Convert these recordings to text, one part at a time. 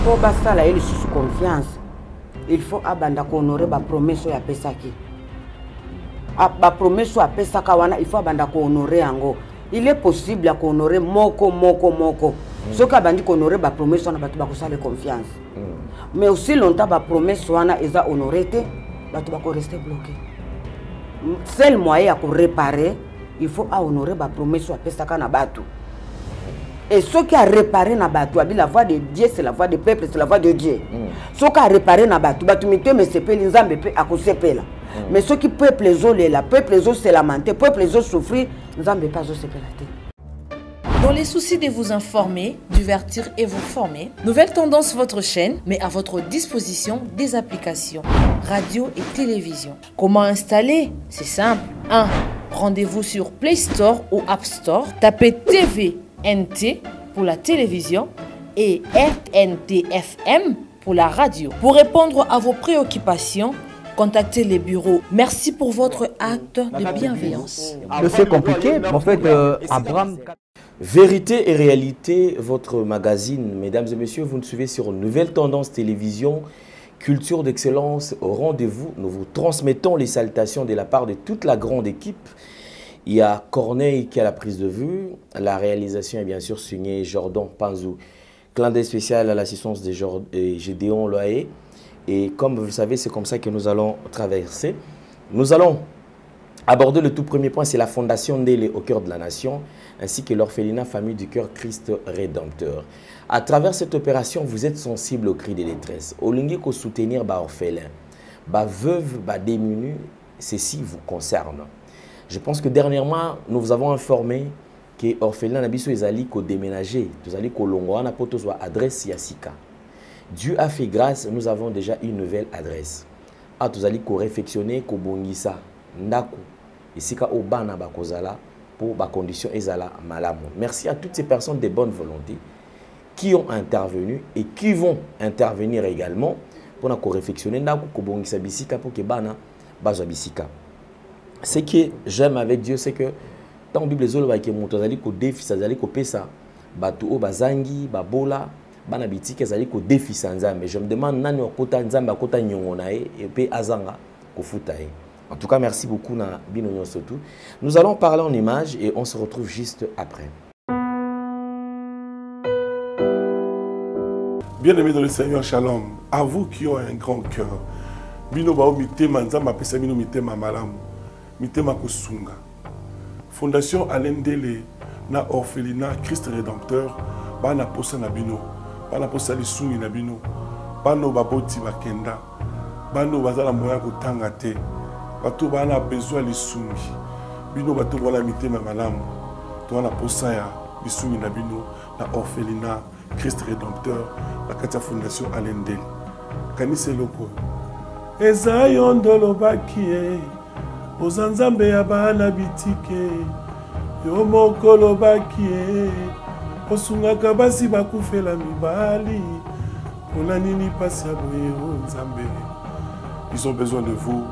pour basala il sous confiance il faut abanda honorer ba promesse ya pesaki ba promesse ya pesaka wana il faut abanda honorer yango il est possible à honorer moko ce que abandi honorer ba promesse wana batu ba kosala confiance mais aussi longtemps ba promesse wana eza honorer te batu ba ko rester bloqué seul moyen à réparer il faut honorer ba promesse ya pesaka na batu. Et ce qui a réparé na batu, la voix de Dieu, c'est la voix du peuple, c'est la voix de Dieu. Ce qui a réparé na batu, batu mite me sepe l'inzambe pe akosepela là. Mais ce qui peuple les autres là, peuple les autres se lamenter, peuple les autres souffrir, n'zambe pas sepela te. Dans les soucis de vous informer, divertir et vous former, Nouvelle Tendance votre chaîne met à votre disposition des applications radio et télévision. Comment installer? C'est simple. 1. Rendez-vous sur Play Store ou App Store, tapez TV NT pour la télévision et RNTFM pour la radio. Pour répondre à vos préoccupations, contactez les bureaux. Merci pour votre acte de bienveillance. C'est compliqué, en fait, Abraham... Vérité et réalité, votre magazine, mesdames et messieurs, vous nous suivez sur Nouvelle Tendance Télévision, culture d'excellence au rendez-vous. Nous vous transmettons les salutations de la part de toute la grande équipe. Il y a Corneille qui a la prise de vue. La réalisation est bien sûr signée Jordan Panzou. Clin d'œil spécial à l'assistance de Gédéon Loaé. Et comme vous le savez, c'est comme ça que nous allons traverser. Nous allons aborder le tout premier point, c'est la fondation Ndélé au cœur de la nation, ainsi que l'orphelinat Famille du Cœur Christ Rédempteur. À travers cette opération, vous êtes sensible aux cris de détresse. Au lieu de soutenir les orphelins, les veuves, les démunis, ceci vous concerne. Je pense que dernièrement, nous vous avons informé que l'orphelinat Nabiso ezali ko déménager, nous allons kolongwa na poto soit adresse Yassika. Dieu a fait grâce, nous avons déjà une nouvelle adresse. Ah, nous allons ko réfectionner ko bongisa ndaku Yassika au bana bakozala pour ba condition ezala malamu. Merci à toutes ces personnes de bonne volonté qui ont intervenu et qui vont intervenir également pour ko réfectionner ndaku ko bongisa bisika pour que bana bazwa bisika. Ce que j'aime avec Dieu, c'est que dans la Bible, les gens qui montrent que défi, ça zali ko pesa, batu bazangi, babola, banabiti que zali ko défi sanza. Mais je me demande nani okota nzamba okota nyongonae et pe azanga ko futae. En tout cas, merci beaucoup na binonyo surtout. Nous allons parler en images et on se retrouve juste après. Bien-aimés dans le Seigneur, shalom. À vous qui ont un grand cœur, bino bao mitema nzamba pesa bino mitema malamu. Mitema Kosunga. Fondation Alain Ndélé na orphelinat Christ Rédempteur bana posa na bino bana posa lisungi na bino bano baboti bakenda bano bazala moya kotanga te bato bana besoin lisungi bino bato wala mitema malamu to na posa ya lisungi na bino na orphelinat Christ Rédempteur la katia Fondation Alain Ndélé kanise loko ezayo ndolo bakie Ozanzambe ya bana bitike yo mokolo bakie osungaka basi bakufela mibali pona nini pasi ya boye Nzambe. Ils ont besoin de vous,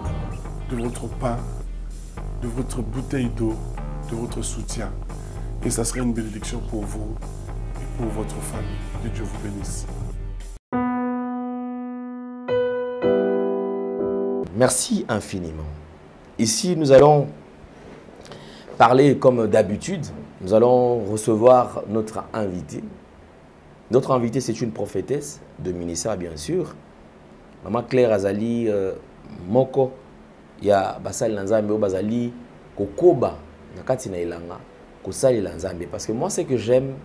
de votre pain, de votre bouteille d'eau, de votre soutien. Et ça serait une bénédiction pour vous et pour votre famille. Que Dieu vous bénisse. Merci infiniment. Ici, nous allons parler comme d'habitude. Nous allons recevoir notre invité. Notre invité, c'est une prophétesse de ministère, bien sûr. Maman Claire Azali Moko. Il y a Basal Lanzambe ou Bazali Kokoba. Nakati na ilanga. Kosali Lanzambe. Parce que moi, c'est que j'aime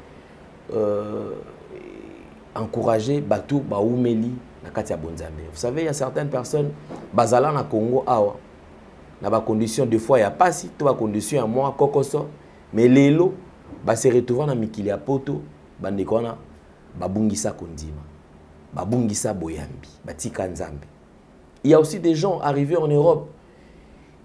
encourager Batou Baoumeli Nakati Abonzambe. Vous savez, il y a certaines personnes, Bazala na Congo, awa. Dans les conditions, des fois, il n'y a pas si tu as condition à moi, kokoso, mais les lots, se retrouvent dans Mikili Poto, bandekona, babungisa kondima, babungisa boyambi, batika nzambe. Il y a aussi des gens arrivés en Europe,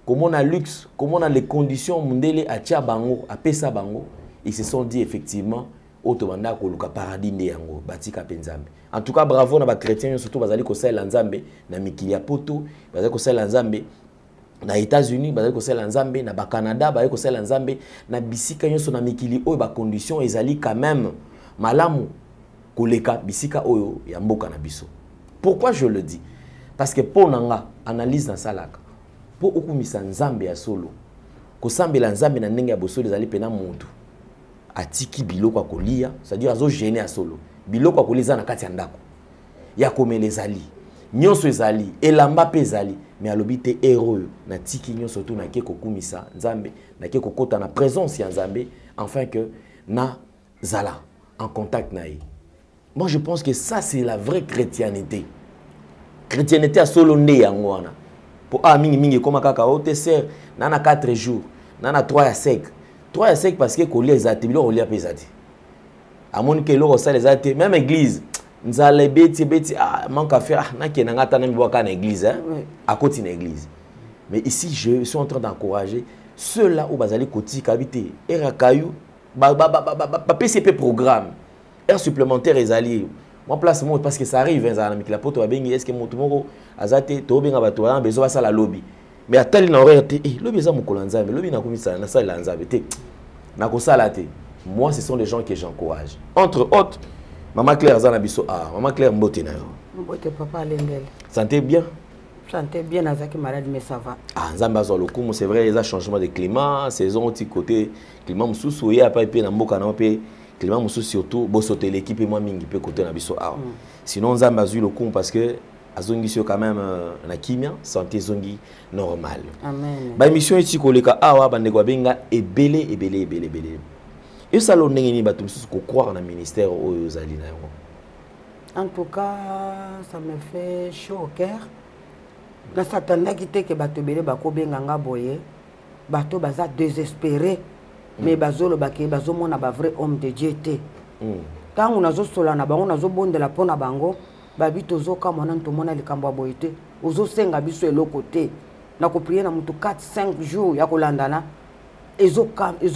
comme on a luxe, comme on a les conditions, mundele a tia bango, a pesa bango, ils se sont dit effectivement, otobanda koluka paradis ndeyango, batika penzambe. En tout cas, bravo na ba chrétiens, surtout bazali ko sala nzambe, na Mikili Poto, bazali ko sala nzambe. Na États-Unis, bazali kosala nzambe, na ba Canada, bazali kosala nzambe, na bisika nyonso na mikili oyo ba condition ezali quand même malamu. koleka bisika oyo ya mboka na biso. Pourquoi je le dis? Parce que pour nanga analyse dans salaka pour okumisa nzambe ya solo kosambela nzambe na ndenge ya bosolo ezali pena muntu atiki biloko akolia, c'est-à-dire azo gêner ya solo biloko akolia na kati ya ndako ya komela ezali nyonso ezali elamba pe ezali mais alobi te héros na tiki nyonso to na ke kokumisa nzambe na ke kokota na présence ya nzambe afin que na zala en contact na ye. Moi je pense que ça c'est la vraie chrétienté. Chrétienté à solo nde yango wana. Pour mingi mingi koma kaka o te ser nana 4 jours, nana 3 à 5. 3 à 5 parce que kolia ezati bilo kolia pesati. Amoni ke lo ça les ate même église. Nzale beti manque à faire na ke nanga ta na mboka na église hein. Oui. À côté na église. Mais ici je suis en train d'encourager ceux-là où bazali koti kabité era kayu ba PCP programme. Air supplémentaire ezali. Moi place moi parce que ça arrive hein la poto ba bengi est-ce que moto moko azate to benga bato ba bezo ça la lobby. Mais atali na horaire te lobby za mokolo nzambe lobby na komisa na sala nzambe te. Na ko sala te. Moi ce sont les gens que j'encourage. Entre autres Maman Claire Zanabiso Maman Claire Mbote na yo. Mbote papa Lengel. Santé bien. Santé bien azaki malade mais ça va. Nzambe azo lokumu c'est vrai il y a changement de climat, saison petit côté climat mususu ya pa pe na mboka na pe climat mususu surtout bosote l'équipe moi mingi pe côté na biso sinon nzambe azu lokumu parce que azongi sio quand même na kimia santé zongi normal. Amen. Ba émission eti koleka awa bandeko benga ebele. Et ça l'on n'est pas tout ce qu'on croit dans le ministère aux alliés. En tout cas, ça me fait chaud au cœur. Dans certains qui étaient que bateau belé bako benganga boye, bateau baza désespéré, mais bazo le baké bazo mon a vrai homme de Dieu té. Quand on a zo sola na bango on a zo bon de la pona bango, babi tozo ka mona to mona le kamba boyete, ozo senga biso elo côté. Na ko prier na mutu 4-5 jours ya kolandana, ezo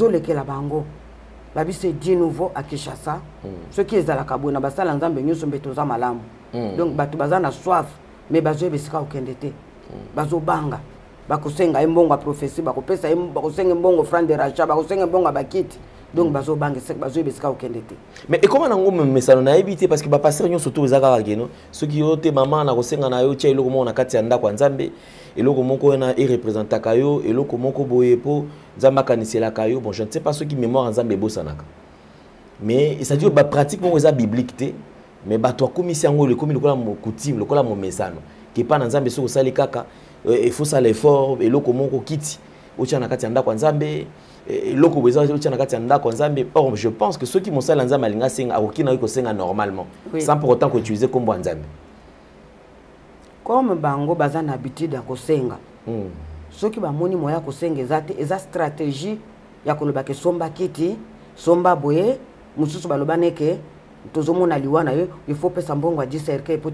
leke la bango. Babi c'est dit nouveau à Kinshasa. Ceux qui sont à la Kabona, basala nzambe nyoso mbetoza malamu. Donc batu bazana soif, mais bazo besika okendete. Bazo banga. Bakosenga mbongo prophétie, bakopesa bakosenga mbongo franc de rachat, bakosenga mbongo bakiti. Donc bazo banga sek bazo besika okendete. Mais et comment nango mesano na ebité parce que ba passer nyoso to ezaka kageno. Ceux qui ote maman na kosenga na yo tia eloko mo na kati ya ndako nzambe. Eloko moko na représenta kayo, eloko moko boyepo nzamba kanisela kayo. Bon, je ne sais pas ceux qui mémoire nzambe bosanaka. Mais ça dit ba pratique mo eza biblique té, mais ba to komisi yango le komi lokola mo coutume, lokola mo mesano. Ki pa nzambe so sali kaka, il faut ça l'effort, eloko moko kiti. Ocha na kati ya ndako nzambe, eloko beza ocha na kati ya ndako nzambe. Or, je pense que ceux qui mo sala nzambe alinga senga akokina ko senga normalement, sans pour autant que utiliser comme nzambe. Comme bango baza na habitude ya kosenga. Soki ba moni moya kosenga ezate eza stratégie ya koloba ke somba kiti, somba boye, mususu baloba neke tozomona liwa na yo, il faut pesa mbongo a 10 cercueil pour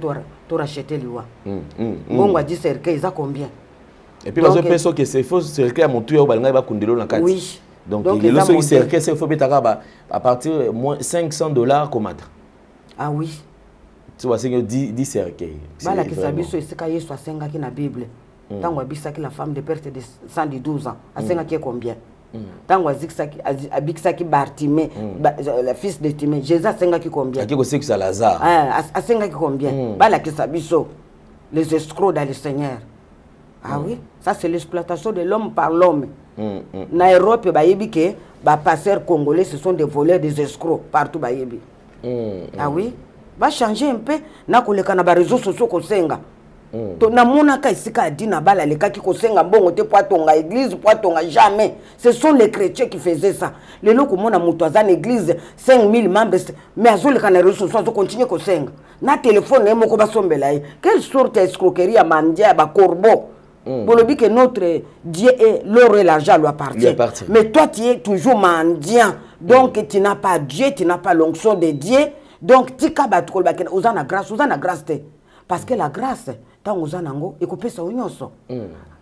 to racheter liwa. Mbongo a 10 cercueil eza combien? Et puis bazo peso que c'est faux cercueil à montu ya balinga ba kundelo na kati. Oui. Donc le so cercueil c'est faut betaka ba à partir moins $500 komata. Ah oui. Tu vois, c'est 10 cercueils. Bala ki sabiso esika Yesu asenga ki na Bible. Tango abisaki la femme de perte de 112 ans. Asenga ki combien? Tango abikisaki Bartimée, le fils de Timée. Jésus asenga ki combien? Aki ko c'est Lazare. Asenga ki combien? Bala ki sabiso les escrocs dans le Seigneur. Ah oui, ça c'est l'exploitation de l'homme par l'homme. Na Europe bayebi ke ba passeurs congolais ce sont des voleurs, des escrocs partout bayebi. Ah oui. Va changer un peu na koleka na ba réseaux sociaux kosenga to na mona ka isika adina bala leka ki kosenga mbongo te poatonga église poatonga jamais ce sont les chrétiens qui faisaient ça le loko mona mutu azana église 5000 membres mais azoleka na réseaux sociaux continue kosenga na téléphone moko basombela ye quelle sorte d'escroquerie à mandia ba corbeau bolobi que notre Dieu est l'or et l'argent lui appartient mais toi tu es toujours mendiant donc tu n'as pas Dieu tu n'as pas l'onction de Dieu. Donc, tika batukol bakena uzana grâce te parce que la grâce tant uzana ngo ekopesa onyoso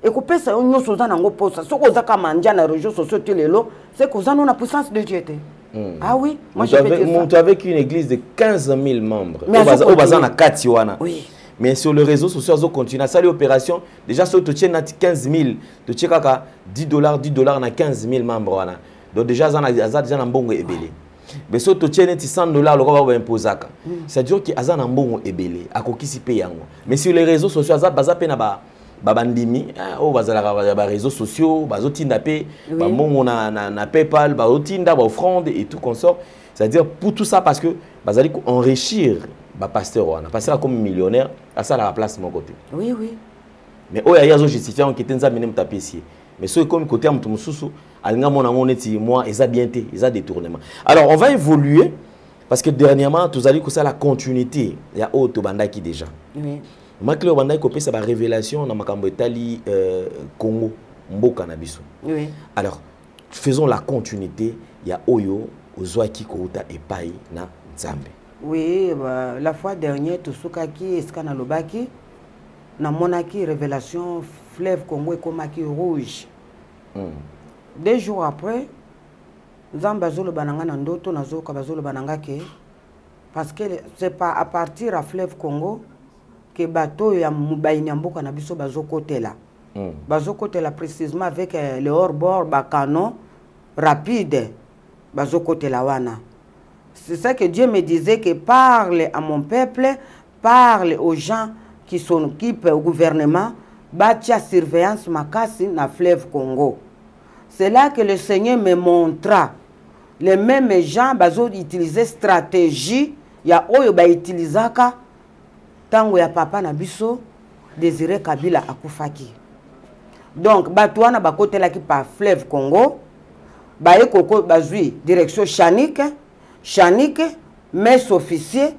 ekopesa onyoso uzana ngo posa soko zaka manja na réseaux sociaux telelo c'est que uzana na puissance de Dieu te. Ah oui, moi je peux dire ça. Avec une église de 15 000 membres au bazana katiwana. Oui. Mais sur les réseaux sociaux zo continue ça l'opération déjà sur tu tiens 15 000 tu tiens kaka $10 na 15 000 membres wana. Donc déjà zana mbongo ebele. mais so to tiene ti $100 le ko ba imposaka c'est-à-dire que azana mbongo ebele akokisi pe yango mais sur les réseaux sociaux aza pe na babandimi o bazala ba réseaux sociaux bazotinda pe ba mbongo na PayPal bazotinda ba offrande et tout consort, c'est-à-dire pour tout ça parce que bazali ko enrichir ba pasteur wana pasteur comme millionnaire à ça la place mon côté. Oui oui. Mais oh ya zo justifier on kitenza minem tapesier. Mais ce comme côté am tumususu alinga mona moneti moi eza bien té eza détournement. Alors on va évoluer parce que dernièrement tous allez que ça la continuité il y a auto bandaki déjà. Oui. Makle bandaki ko pesa ba révélation na makambo etali Congo mboka na biso. Oui. Alors faisons la continuité il y a oyo ozwaki kouta epai na Nzambe. Oui, bah, la fois dernière tout soukaki eskana lobaki na monaki révélation fleuve Congo ekomaki rouge. 2 jours après, Nzambe azolo bananga na ndoto nazoka bazolo bananga ke parce que c'est pas à partir à fleuve Congo que bateau ya mubaini mboka na biso bazokotela. Bazokotela précisément avec le hors-bord ba canon rapide bazokotela wana. C'est ça que Dieu me disait que parle à mon peuple, parle aux gens qui s'occupent au gouvernement, batia surveillance makasi na fleuve Congo. C'est là que le Seigneur me montra les mêmes gens bazo utiliser stratégie ya oyo ba utilisaka tango ya papa na biso Désiré Kabila akufaki. Donc batouana bakotela ki par fleuve Congo, ba ekoko bazui direction Chanik, mes officiers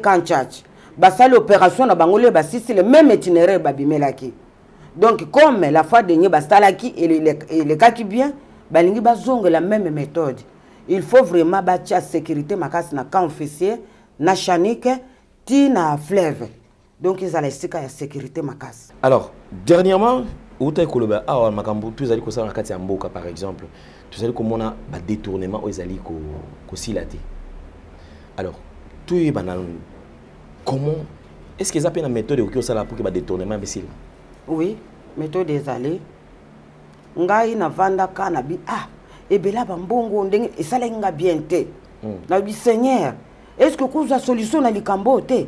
Kanchach. Basa l'opération na bangole basisi le même itinéraire babimelaki. Donc comme la fois dernière bastalaki et le cas qui bien, balingi bazonge la même méthode. Il faut vraiment bâtir sécurité makasi na camp officier na Chanik ti na fleuve. Donc ils allaient sika ya sécurité makasi. Alors, dernièrement, outa koloba ah makambo tous allez ko sa na kati ya mboka par exemple. Tous allez komona ba détournement aux allez ko silate. Alors, tout est banal. Comment est-ce qu'ils appellent la méthode au ça pour que ba détournement imbécile? Oui, méthode des allées. Ngai na vanda kana bi et bela bambongo ndenge et ça lenga bien té. Na bi Seigneur, est-ce que vous a solution na likambo té?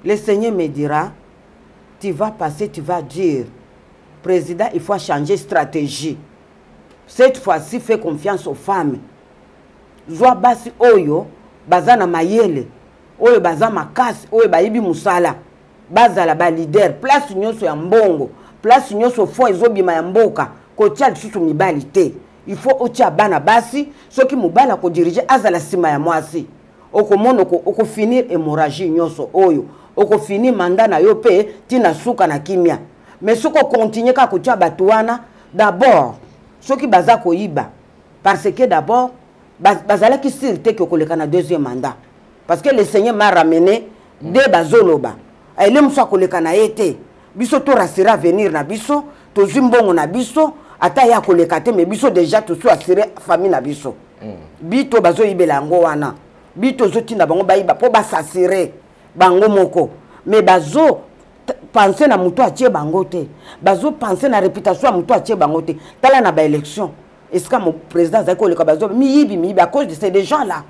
Le Seigneur me dira, tu vas passer, tu vas dire, président, il faut changer stratégie. Cette fois-ci, fais confiance aux femmes. Zwa basi oyo, bazana mayele, oyo baza makasi, oyo baibi musala, bazala ba leader, place nyoso ya mbongo, place nyoso fo ezobima ya mboka, kotia lisusu mibali te. Il faut otia bana basi, soki mubala ko diriger azala sima ya mwasi. Okomona oko finir hémorragie nyoso oyo. Oko fini mandat na yo pe tina suka na kimia. Mais soko continuer ka kotia batuana d'abord soki baza ko yiba parce que d'abord bazala ki sûreté que koleka na deuxième mandat parce que le Seigneur m'a ramené de bazoloba ele mso koleka na yete biso to rasira venir na biso to zimbongo na biso ata ya koleka te mais biso déjà to so assurer famille na biso bito bazo yibela ngo wana bito zotinda bango bayiba po basasire bango moko mais bazo penser na muto atie bango te bazo penser na réputation ya muto atie bango te tala na ba élection est-ce que mon président zako le bazo mi yibi à cause de ces gens là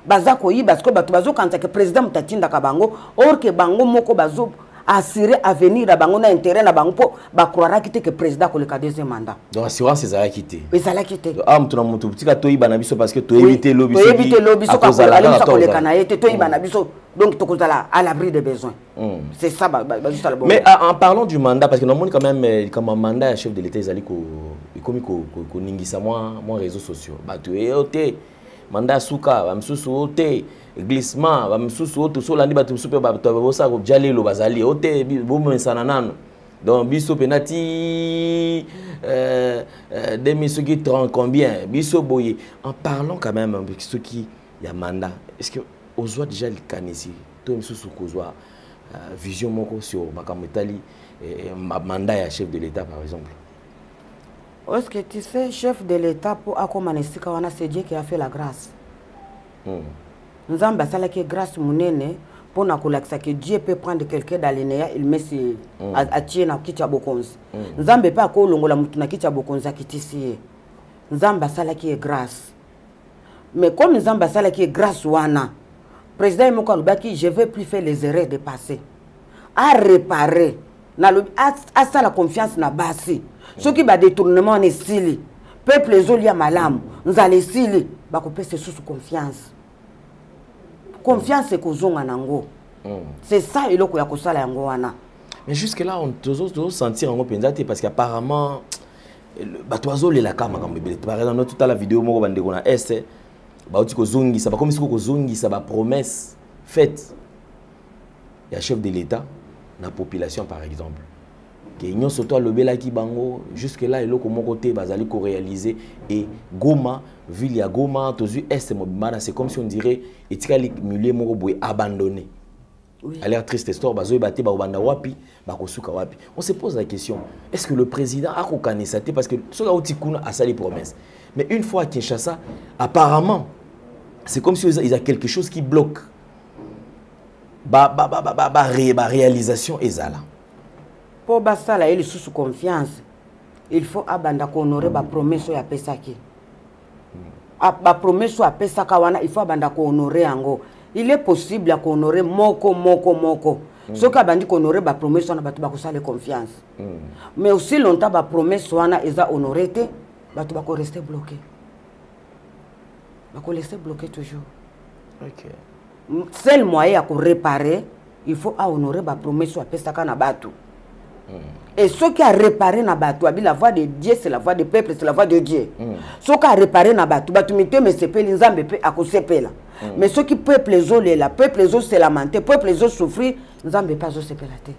bazako yibi parce que bazo kanza que président mutatinda ka bango or que bango moko bazo assurer avenir à bango na intérêt na bango po ba croira que président ko le deuxième mandat donc assurance ezala quitté ezala quitté mutu na mutu tika to yiba na biso parce que to éviter lobby to éviter lobby so ka ko le kana yete to yiba na biso donc to kozala à l'abri des besoins c'est ça mais en parlant du mandat parce que normalement quand même comme un mandat chef de l'état ezali ko ningisa moi réseaux sociaux ba to yote mandat suka ba msusu ote glissement ba msusu oto so landi ba msusu pe ba bosa ko jalelo bazali ote bomo sana nano donc biso penati demi ce qui 30 combien biso boye en parlant quand même ce qui y a mandat est-ce que ozwa déjà le kanisi to msusu kozwa vision moko sur makamotali mandat ya chef de l'état par exemple? Est-ce que tu sais, chef de l'État, pour Akomanesika, c'est Dieu qui a fait la grâce. Nous avons fait grâce mounene pour que Dieu peut prendre quelqu'un dans l'Énéa, il met à tirer dans Kicha Bokonzi. Nous n'avons pas encore la moutuna Kicha Bokonzi à Kitisi. Nous avons fait grâce. Mais comme Nzamba Sala qui est grâce wana, président Moko Alobaki, je vais plus faire les erreurs de passé. À réparer, à ça la confiance na basi. Ceux qui ba détournement ne sili, peuple les olia malam, nous allons sili, ba couper c'est sous confiance. Confiance c'est kozonga nango. C'est ça et loko ya kosala yango wana. Mais jusque là on doit sentir en pensate parce qu'apparemment batoizo les la kama comme bébé. Par exemple toute la vidéo moko bande kona est ba oti kozongi ça ba comme si kozongi ça ba promesse faite. Il y a chef de l'État na population par exemple. Que ñon soto lobela ki bango jusque là et loko mon côté bazali ko réaliser et Goma ville ya Goma tozu est mobimana c'est comme si on dirait etikali milieu moko boy abandonné. Oui. A l'air triste histoire bazoy baté ba banda wapi ba kosuka wapi. On se pose la question, est-ce que le président a reconnaissé parce que soka otikuna a sali promesse. Mais une fois à Kinshasa, apparemment c'est comme si il y a quelque chose qui bloque. Réalisation ezala. Pour basala il sous confiance, il faut abanda honorer ba promesse ya pesaki. Ba promesse ya pesaka wana il faut abanda honorer ango. Il est possible à honorer moko. Ce qui a bandi honorer ba promesse wana batu ba kusale confiance. Mais aussi longtemps ba promesse wana eza honoré te, batu ba ko rester bloqué. Ba ko laisser bloqué toujours. OK. Seul moyen à réparer, il faut honorer la promesse à pesaka na batu. Et ce qui a réparé na batu, la voix de Dieu, c'est la voix du peuple, c'est la voix de Dieu. Ce qui a réparé na batu, batu mite me sepe l'inzambe pe akosepela. Mais ce qui peuple les autres là, peuple les autres c'est lamenté, peuple les autres souffrir, n'zambe pas sepela te.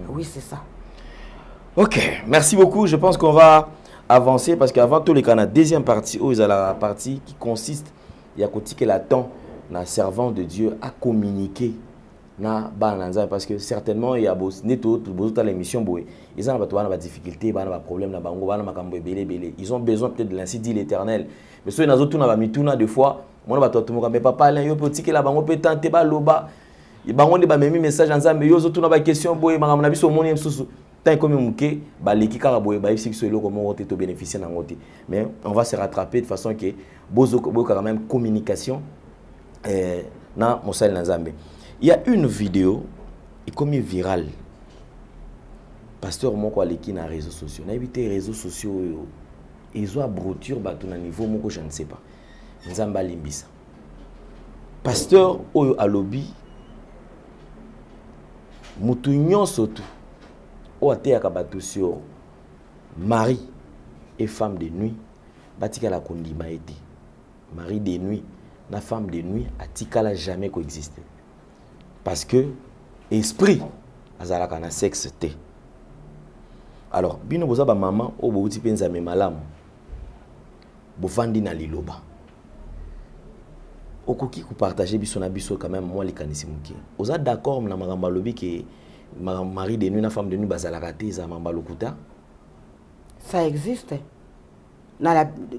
Oui, c'est ça. OK, merci beaucoup. Je pense qu'on va avancer parce qu'avant tous les cas, la deuxième partie, où il y a la partie qui consiste il y a que l'attend na servant de Dieu à communiquer na bananza parce que certainement il y a beaucoup de l'émission boy ils ont pas difficulté pas problème na bango ba na makambo belé ils ont besoin peut-être de l'ainsi dit l'Éternel mais ceux nazo tuna ba mituna des fois mona ba to to mais papa là yo petit la bango peut tenter ba loba bango de ba memi message ensemble yo zo tuna ba question boy makambo na biso moni msusu tant comme muke ba leki kara boy ba ifsi so eloko mo te to bénéficier na ngote mais on va se rattraper de façon que bozo quand même communication na Mosel Nzambe. Il y a une vidéo qui est comme virale. Pasteur Moko Aleki na réseaux sociaux. Na évité réseaux sociaux ils ont abrutir bato na niveau moko je ne sais pas. Nzamba limbisa. Pasteur oyo alobi mutu nyonso tu o ateaka bato sur mari et femme de nuit batika la kondima été. Mari de nuit la femme de nuit a tikala jamais coexisté parce que esprit azalaka na sexe te. Alors bino boza ba maman o bo uti penza me malamu bo vandi na liloba okoki ko partager biso na biso quand même moi likanisi muki oza d'accord na magamba lobi que mari de nuit na femme de nuit bazalaka te za mamba lokuta ça existe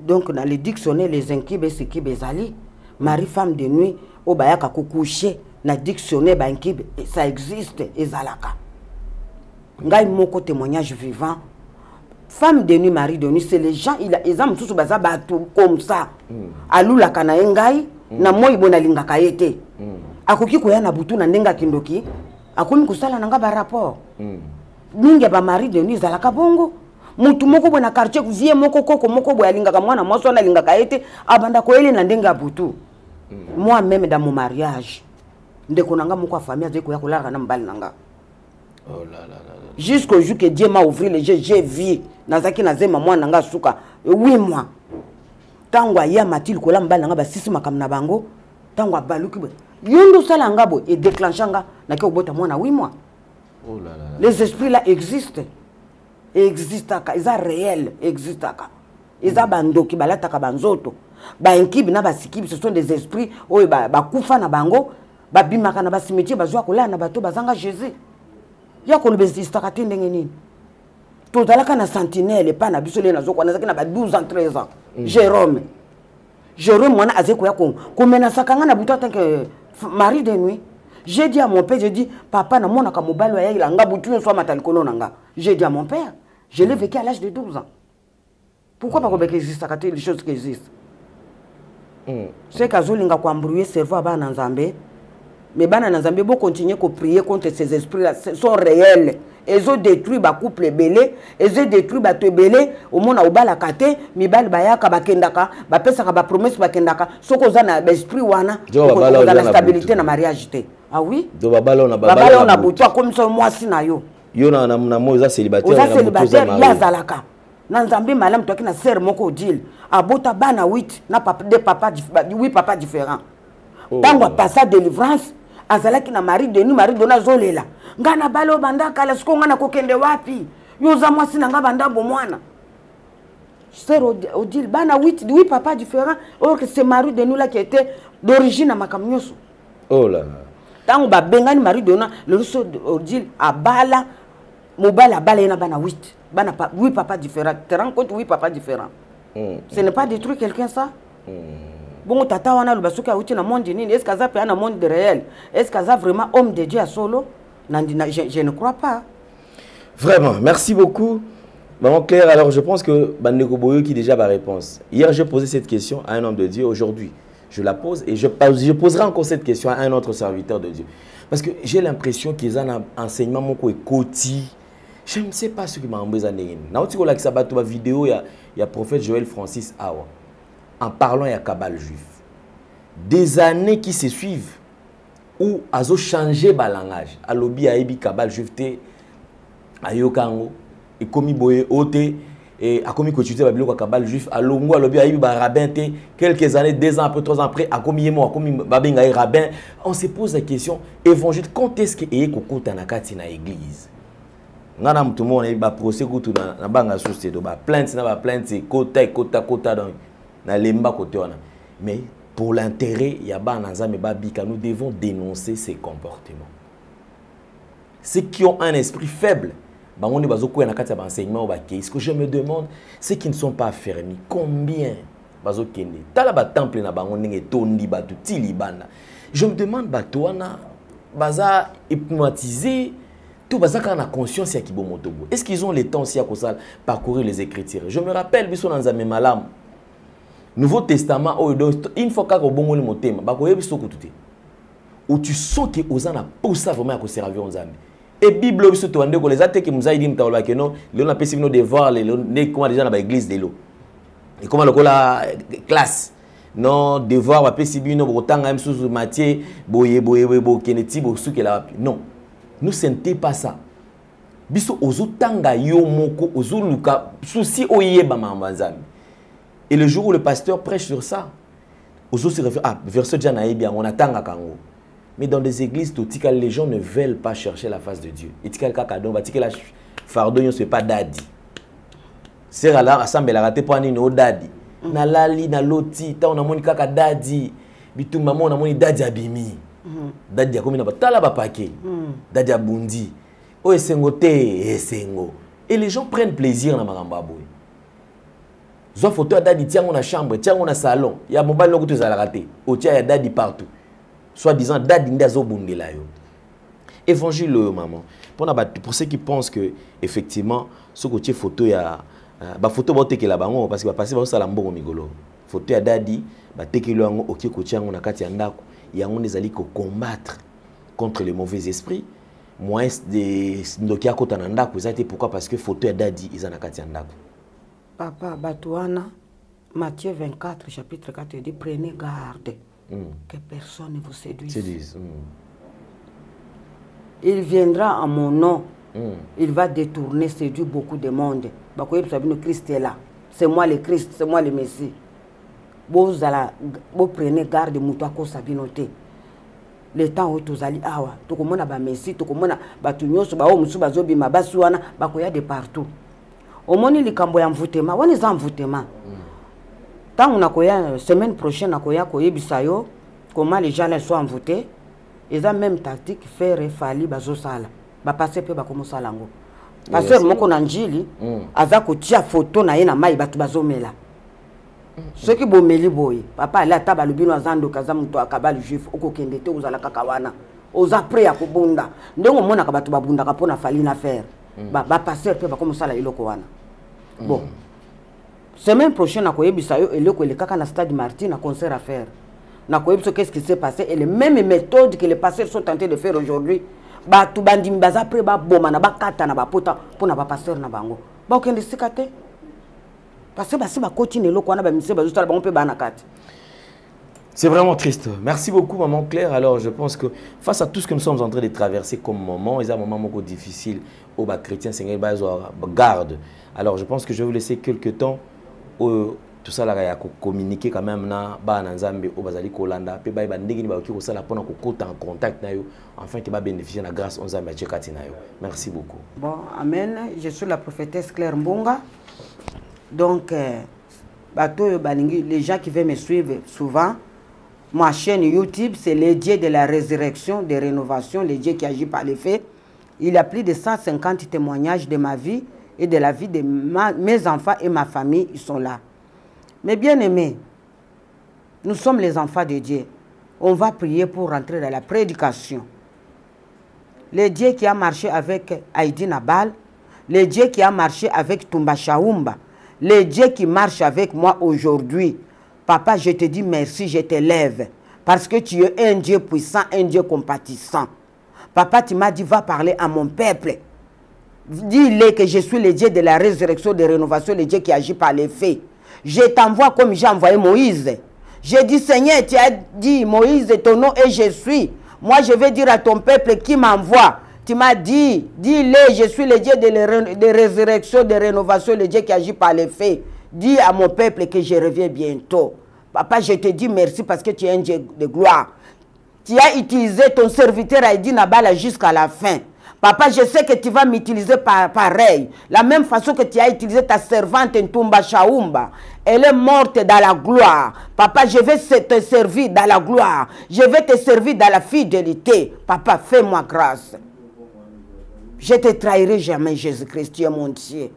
donc dans les dictionnaires les inkibes ce qui bezali mari femme de nuit au bayaka coucher na dictionnaire bankibe ça existe ezalaka ngai moko témoignage vivant femme de nuit mari de nuit c'est les gens ils ont tous baza bato comme ça alula kana ngai na moi bona lingaka yete akoki koya na butu na ndenga kindoki akomi kusala nanga ba rapport ninge ba mari de nuit ezalaka bongo mutu moko bona quartier vie moko koko moko boya lingaka mwana mwaso na lingaka yete abanda koyele na ndenga butu. Moi-même dans mon mariage, ndeko nanga moko famille azeko ya kolala na mbali nanga. Oh là là là. Jusqu'au jour que Dieu m'a ouvert les yeux, j'ai vu nazaki nazema mwana nanga suka 8 mois. Tangwa ya matil kola mbali nanga ba 6 makam na bango, tangwa baluki bo. Yondo sala ngabo et déclenchanga na ke obota mwana 8 mois. Oh là là. Les esprits là existent. Existaka, ils sont réels, existaka. Ils sont bandoki balataka banzoto. Bankibi na basikibi ce sont des esprits oyo ba kufa na bango ba bimaka na basimetier bazwa kola na bato bazanga Jésus ya ko lobezista katinde ngeni to talaka na sentinelle pa na biso le nazo ko na zaki na ba 12 ans 13 ans Jérôme mwana azeko ya ko komena sakanga na buto tant que mari de nuit. J'ai dit à mon père, j'ai dit papa na mona ka mobalo ya ila nga butu so matalikolo nanga. J'ai dit à mon père, je l'ai vécu à l'âge de 12 ans. Pourquoi pas qu'on existe à côté des choses qui existent? Ce kazolinga ko embrouiller cerveau à bana nzambe. Mais bana nzambe bo continuer ko prier contre ces esprits là sont réels. Ils ont détruit ba couple belé, ils ont détruit ba to belé, au mona obala kate, mibali bayaka bakendaka, ba pesa ka ba promesse bakendaka, soko za na esprit wana, ko la stabilité na mariage té. Ah oui? Do babalo na babalo na butu comme ça moi si na yo. Yo na moza célibataire na célibataire ya zalaka. Na nzambe malam to kina sœur moko deal. Abota bana 8 na papa de papa 8 papa différents. Tango passa délivrance azalaki na mari de na zolela. Ngana balo banda kala siko ngana kokende wapi yoza mwasi na nga banda bo mwana sœur Odile bana 8 papa différents or que c'est mari de nous là qui était d'origine à makamnyoso. Oh là tango ba bengani mari de le sœur Odile abala mobala bala na bana 8 bana 8 papa différents te rends compte 8 papa différents. Ce n'est pas détruire quelqu'un ça. Bon tata wana le basuka uti na monde nini est-ce kaza pe na monde réel est-ce kaza vraiment homme de Dieu à solo. Je ne crois pas. Vraiment, merci beaucoup. Maman Claire, alors je pense que Bandeko Boyo qui déjà ma réponse. Hier, j'ai posé cette question à un homme de Dieu. Aujourd'hui, je la pose et je poserai encore cette question à un autre serviteur de Dieu. Parce que j'ai l'impression qu'ils ont un enseignement mon côté. Je ne sais pas ce qui m'a embêté. La vidéo, il y a prophète Joël Francis Awa en parlant il y a Kabal juif. Des années qui se suivent. Ou azo changer ba langage alobi aibi kabal juifté ayokango et komi boye oté et a komi kotuté ba biloko kabal juif alongo alobi aibi ba rabbin té quelques années 2 ans après 3 ans après a komi yemo a komi babenga rabbin. On se pose la question évangile quand est-ce que eye kokota na kati na église ngana mutu mo na ba procès kutu na banga société do ba plainte na ba plainte kota donc na lemba côté wana mais pour l'intérêt, nous devons dénoncer ces comportements. Ceux qui ont un esprit faible, ce que je me demande, c'est qu'ils ne sont pas fermés. Combien je me demande, baza hypnotisé, tout baza quand on a conscience ya kibomotobo. Est-ce qu'ils ont le temps aussi à parcourir les Écritures? Je me rappelle, biso nanzame malam. Nouveau Testament, une fois que vous avez un thème, où tu sens que vous avez poussé vraiment à servir aux amis. Et Bible, les athées qui nous a dit que non, on a pu devoir les comment déjà dans l'église de l'eau. Et comment la classe, non devoir on peut subir nos autant même sous Matthieu, boye keneti bosu que la non. Nous sentez pas ça. Biso ozutanga yo moko ozuluka souci oyeba mambanzami. Et le jour où le pasteur prêche sur ça, verset de on attend à Kango. Mais dans des églises, les gens ne veulent pas chercher la face de Dieu. Et la fardeau ne pas dadi. C'est là, assemble la raté pour no dadi. Na lali na loti, ta on a moni kaka dadi. Bitu maman on a moni dadi abimi. Dadi a na batala ba paquet. Dadi abundi. O esengote esengo. Et les gens prennent plaisir na maramba boy. Zo photo ya dadi tiango na chambre, tiango na salon. Ya mobile loko tozala raté. O tia ya dadi partout. Soit disant dadi ndazo bundela yo. Évangile maman. Pour ceux qui pensent que effectivement ce côté photo ya ba photo ba tekela bango parce que ba passer ba sala mbongo migolo. Photo ya dadi ba tekelo yango okie ko tiango na kati ya ndako. Yango nezali ko combattre contre les mauvais esprits. Moi de ndokia kota na ndako ezati pourquoi parce que photo ya dadi izana kati ya ndako. Papa Batouana, Matthieu 24, chapitre 4, dit prenez garde que personne ne vous séduise. Il viendra en mon nom, il va détourner, séduire beaucoup de monde. Christ est là, c'est moi le Christ, c'est moi le Messie. Vous prenez garde, Moutako Sabinote. Le temps où tu allez awa, tu commences à Messie, tu commences à Tunyoso, Bazobi, Mabasuana, Bakoya de partout. Au moins, il y a un envoûtement. On est en envoûtement. Tant on a la semaine prochaine, on a bisayo, comment les gens sont envoûtés. Ils ont même tactique faire fali bazosala. Ba passer pe ba komo salango. Pasteur moko na njili, aza ko tia photo na ye na mai batu bazomela. Ce qui bomeli boy, papa la taba lubino azando kaza mtu akabali juif okokende te uzala kakawana. Oza prêt à kobunda. Ndongo mona ka batu babunda ka pona fali na faire. Ba passer pe ba komo sala iloko wana. Bon. Semaine prochaine, il y a un stade Martin, un concert à faire. Qu'est-ce qui s'est passé? Et les mêmes méthodes que les pasteurs sont tentés de faire aujourd'hui. Tout bandi mbaza après ba boma na ba kata na ba pota pour na ba pasteur na bango. Ba okende sikate. Parce que si ba continue lo ko na ba mise ba juste ba on peut ba na kata. C'est vraiment triste. Merci beaucoup, maman Claire. Alors, je pense que face à tout ce que nous sommes en train de traverser comme moment, il y a un moment difficile où les chrétiens garde. Alors, je pense que je vais vous laisser quelques temps où tout ça là communiquer quand même na ba nzambe au bazali kolanda pe ba ndenge ni ba ki ko sala pona ko kota en contact na yo afin que ba bénéficier la grâce nzambe a tchekati na yo. Merci beaucoup. Bon, amen. Je suis la prophétesse Claire Mbonga. Donc les gens qui veulent me suivre souvent, ma chaîne YouTube, c'est les dieux de la résurrection, de rénovation, les dieux qui agissent par les faits. Il y a plus de 150 témoignages de ma vie et de la vie de mes enfants et ma famille, ils sont là. Mais bien aimés, nous sommes les enfants de Dieu. On va prier pour rentrer dans la prédication. Le Dieu qui a marché avec Heidi Nabal, le Dieu qui a marché avec Tumba Chaoumba, le Dieu qui marche avec moi aujourd'hui. Papa, je te dis merci, je t'élève. Parce que tu es un Dieu puissant, un Dieu compatissant. Papa, tu m'as dit, va parler à mon peuple. Dis-le que je suis le Dieu de la résurrection, de rénovation, le Dieu qui agit par les faits. Je t'envoie comme j'ai envoyé Moïse. J'ai dit, Seigneur, tu as dit, Moïse, ton nom et je suis. Moi, je vais dire à ton peuple qui m'envoie. Tu m'as dit, dis-le, je suis le Dieu de résurrection, de rénovation, le Dieu qui agit par les faits. Dis à mon peuple que je reviens bientôt. Papa, je te dis merci parce que tu es un Dieu de gloire. Tu as utilisé ton serviteur Heidi Nabala jusqu'à la fin. Papa, je sais que tu vas m'utiliser pareil. La même façon que tu as utilisé ta servante Ntumba Chaoumba. Elle est morte dans la gloire. Papa, je vais te servir dans la gloire. Je vais te servir dans la fidélité. Papa, fais-moi grâce. Je ne te trahirai jamais, Jésus-Christ, tu es mon Dieu.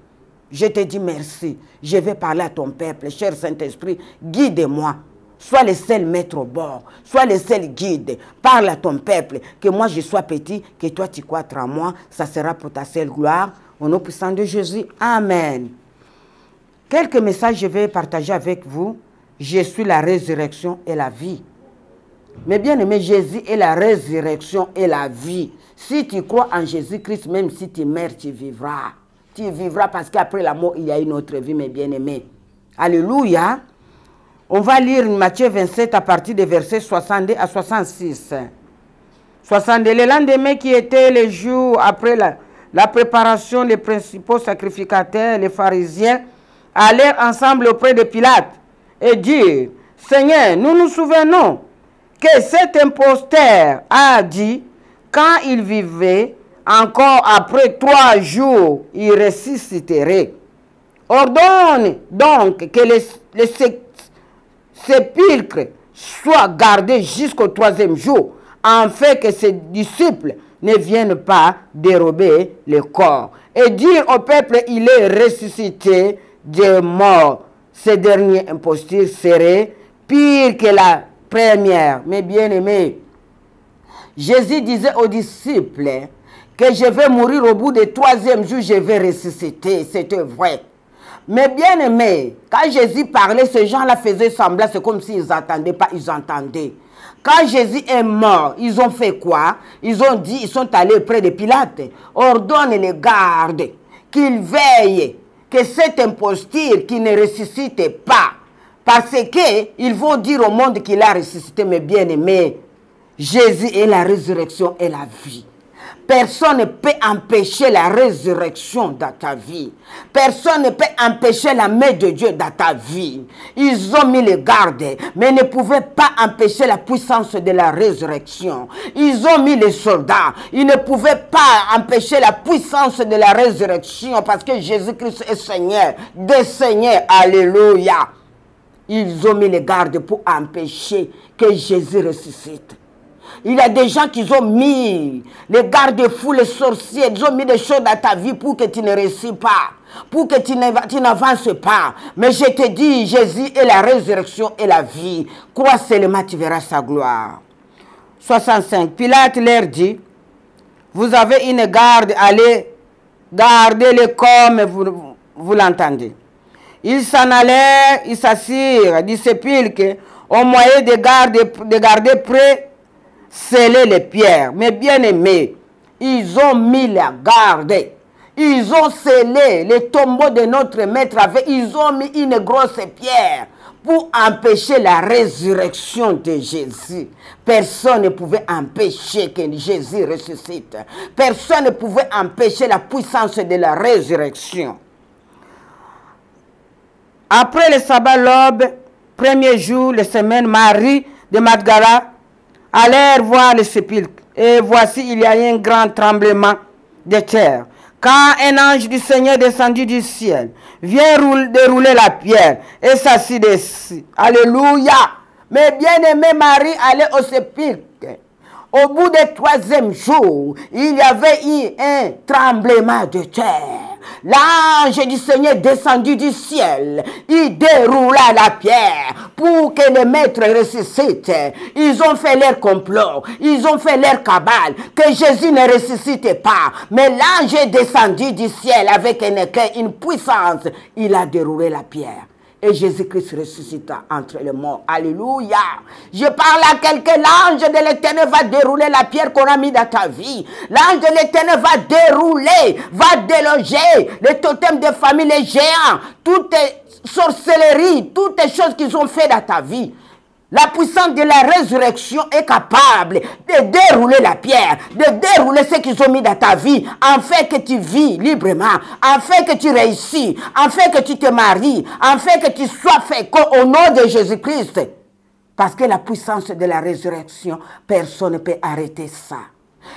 Je te dis merci. Je vais parler à ton peuple. Cher Saint-Esprit, guide-moi. Sois le seul maître au bord. Sois le seul guide. Parle à ton peuple. Que moi je sois petit, que toi tu crois en moi. Ça sera pour ta seule gloire. Au nom puissant de Jésus. Amen. Quelques messages je vais partager avec vous. Je suis la résurrection et la vie. Mais bien aimé, Jésus est la résurrection et la vie. Si tu crois en Jésus-Christ, même si tu meurs, tu vivras. Tu vivras parce qu'après la mort, il y a une autre vie, mes bien-aimés. Alléluia. On va lire Matthieu 27 à partir des versets 62 à 66. 62. Le lendemain qui était le jour après la préparation, les principaux sacrificateurs, les pharisiens, allèrent ensemble auprès de Pilate et dirent, Seigneur, nous nous souvenons que cet imposteur a dit, quand il vivait, encore après 3 jours, il ressusciterait. Ordonne donc que les sépulcres soient gardés jusqu'au 3e jour, afin que ses disciples ne viennent pas dérober le corps. Et dire au peuple, il est ressuscité des morts. Ce dernier imposture serait pire que la première. Mais bien aimés, Jésus disait aux disciples que je vais mourir au bout du 3e jour, je vais ressusciter. C'était vrai. Mais bien aimé, quand Jésus parlait, ces gens-là faisaient semblant, c'est comme s'ils n'entendaient pas, ils entendaient. Quand Jésus est mort, ils ont fait quoi? Ils ont dit, ils sont allés près de Pilate. Ordonne les gardes qu'ils veillent, que cet imposture qui ne ressuscite pas. Parce qu'ils vont dire au monde qu'il a ressuscité, mais bien aimé, Jésus est la résurrection et la vie. Personne ne peut empêcher la résurrection dans ta vie. Personne ne peut empêcher la main de Dieu dans ta vie. Ils ont mis les gardes, mais ne pouvaient pas empêcher la puissance de la résurrection. Ils ont mis les soldats, ils ne pouvaient pas empêcher la puissance de la résurrection parce que Jésus-Christ est Seigneur, des seigneurs. Alléluia. Ils ont mis les gardes pour empêcher que Jésus ressuscite. Il y a des gens qui ont mis les garde-fous, les sorciers, ils ont mis des choses dans ta vie pour que tu ne réussis pas, pour que tu n'avances pas. Mais je te dis, Jésus est la résurrection et la vie. Crois seulement, tu verras sa gloire. 65. Pilate leur dit, vous avez une garde, allez garder-le comme vous l'entendez. Ils s'en allèrent, ils s'assirent du sépulcre au moyen de garder près, sceller les pierres. Mais bien aimés, ils ont mis la garde. Ils ont scellé les tombeaux de notre maître avec, ils ont mis une grosse pierre pour empêcher la résurrection de Jésus. Personne ne pouvait empêcher que Jésus ressuscite. Personne ne pouvait empêcher la puissance de la résurrection. Après le sabbat, l'aube, premier jour, la semaine, Marie de Magdala allèrent voir le sépulcre. Et voici, il y a eu un grand tremblement de terre. Quand un ange du Seigneur descendu du ciel vient dérouler la pierre et s'assit dessus. Alléluia. Mais bien-aimé Marie allait au sépulcre. Au bout du 3e jour, il y avait eu un tremblement de terre. L'ange du Seigneur descendu du ciel, il déroula la pierre pour que le maître ressuscite. Ils ont fait leur complot, ils ont fait leur cabale, que Jésus ne ressuscite pas. Mais l'ange est descendu du ciel avec un éclair, une puissance. Il a déroulé la pierre. Et Jésus-Christ ressuscita entre les morts. Alléluia. Je parle à quelqu'un, l'ange de l'Éternel va dérouler la pierre qu'on a mis dans ta vie. L'ange de l'Éternel va dérouler, va déloger les totems de famille, les géants, toutes les sorcelleries, toutes les choses qu'ils ont fait dans ta vie. La puissance de la résurrection est capable de dérouler la pierre, de dérouler ce qu'ils ont mis dans ta vie, afin que tu vis librement, afin que tu réussis, afin que tu te maries, afin que tu sois fait au nom de Jésus-Christ. Parce que la puissance de la résurrection, personne ne peut arrêter ça.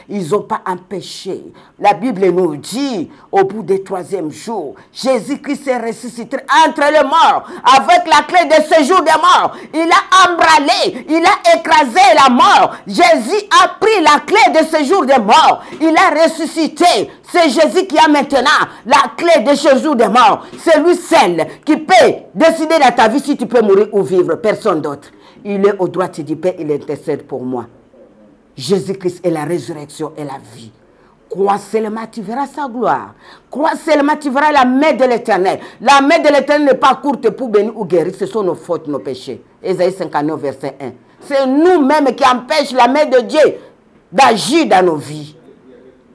Ils n'ont pas empêché. La Bible nous dit, au bout du 3e jour, Jésus-Christ s'est ressuscité entre les morts, avec la clé de séjour des morts. Il a embralé, il a écrasé la mort. Jésus a pris la clé de séjour des morts. Il a ressuscité. C'est Jésus qui a maintenant la clé de séjour des morts. C'est lui seul qui peut décider dans ta vie si tu peux mourir ou vivre. Personne d'autre. Il est au droit du Père, il intercède pour moi. Jésus-Christ est la résurrection et la vie. Crois seulement, tu verras sa gloire. Crois seulement, tu verras la main de l'Éternel. La main de l'Éternel n'est pas courte pour bénir ou guérir. Ce sont nos fautes, nos péchés. Ésaïe 59, verset 1. C'est nous-mêmes qui empêchons la main de Dieu d'agir dans nos vies.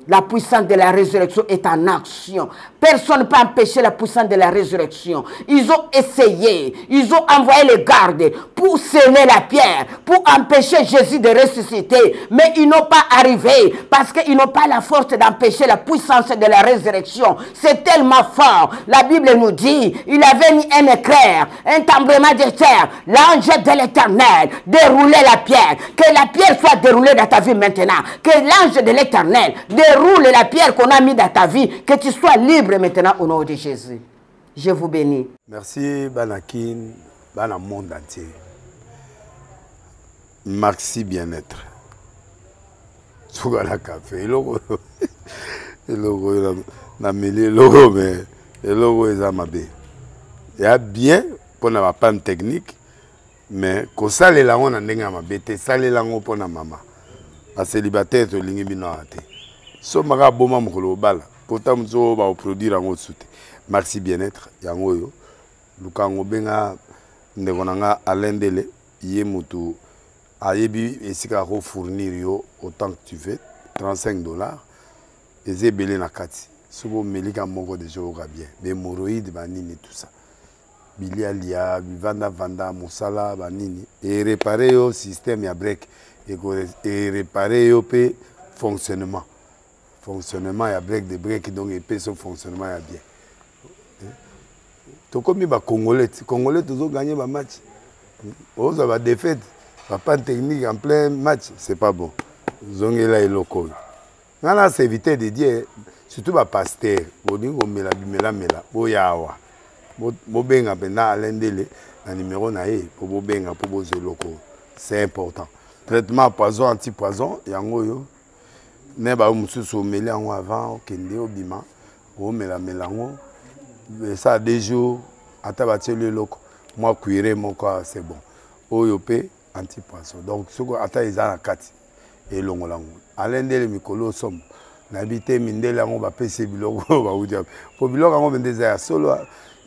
La puissance de la résurrection est en action. Personne ne peut empêcher la puissance de la résurrection. Ils ont essayé, ils ont envoyé les gardes pour sceller la pierre, pour empêcher Jésus de ressusciter. Mais ils n'ont pas arrivé parce qu'ils n'ont pas la force d'empêcher la puissance de la résurrection. C'est tellement fort. La Bible nous dit, il avait mis un éclair, un tremblement de terre. L'ange de l'Éternel déroulait la pierre. Que la pierre soit déroulée dans ta vie maintenant. Que l'ange de l'Éternel déroule la pierre qu'on a mis dans ta vie, que tu sois libre maintenant au nom de Jésus. Je vous bénis. Merci Banakin, Bana monde entier. Merci bien-être. Sougala café, logo na mêlé logo mais logo ezamabe. Il y a bien pour na panne technique mais ko sale la on ndenga mabete sale la ngo pour na mama. Ba célibataire to lingi bino ate. So maka boma mokolo bala pourtant mzo ba produire ngo soute. Merci bien-être yango yo. Lukango benga ndekonanga alendele yé mutu ayebi esika ko fournir yo autant que tu veux $35 et belé na kati. Sobo melika moko de joga bien. Be moroïde banini tout ça. Bilia lia vanda musala banini et réparer yo système ya break et réparer yo pe fonctionnement ya break de break donc et pe son fonctionnement ya bien. To comme ba congolais toujours gagner ba match. Aux va défaite, pas technique en plein match, c'est pas bon. Zongela et loco. Nana c'est éviter de dire surtout ba pasteur, boningo mela boyawa. Bo benga pena alendele na numéro na e pour bo benga pour bo zeloko. C'est important. Traitement poison anti-poison yango yo. Ne ba mususu meli yango avant kende obima. O melango. Ça des jours atabatie le loco. Moi cuire mon corps c'est bon. Oyopé anti-poison. Donc ce que ata ezana kati et longolango. Alendele mikolo som. N'habité mindele yango ba pese biloko ba udia. Pour biloko yango bendeza solo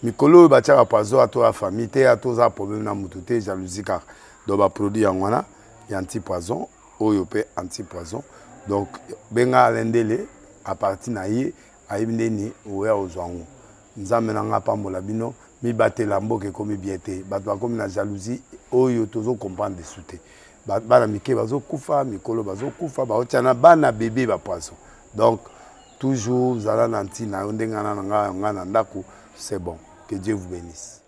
mikolo batiaka poison ato ya famille te atoza problème na mutu te jalousie kaka donc baproduit yango wana ya anti-poison oyo pe anti-poison donc benga alendele à partir na ye ayebi ndeni oya ozwango nzambe na nga pambola bino mibatela mboka ekomi bien te bato bakomi na jalousie oyo tozocomprendre desu te bana mike bazokufa mikolo bazokufa baotia na bana bebe bapoison donc toujours zala na ntina yo ndenge nga na ndako c'est bon que Dieu vous bénisse.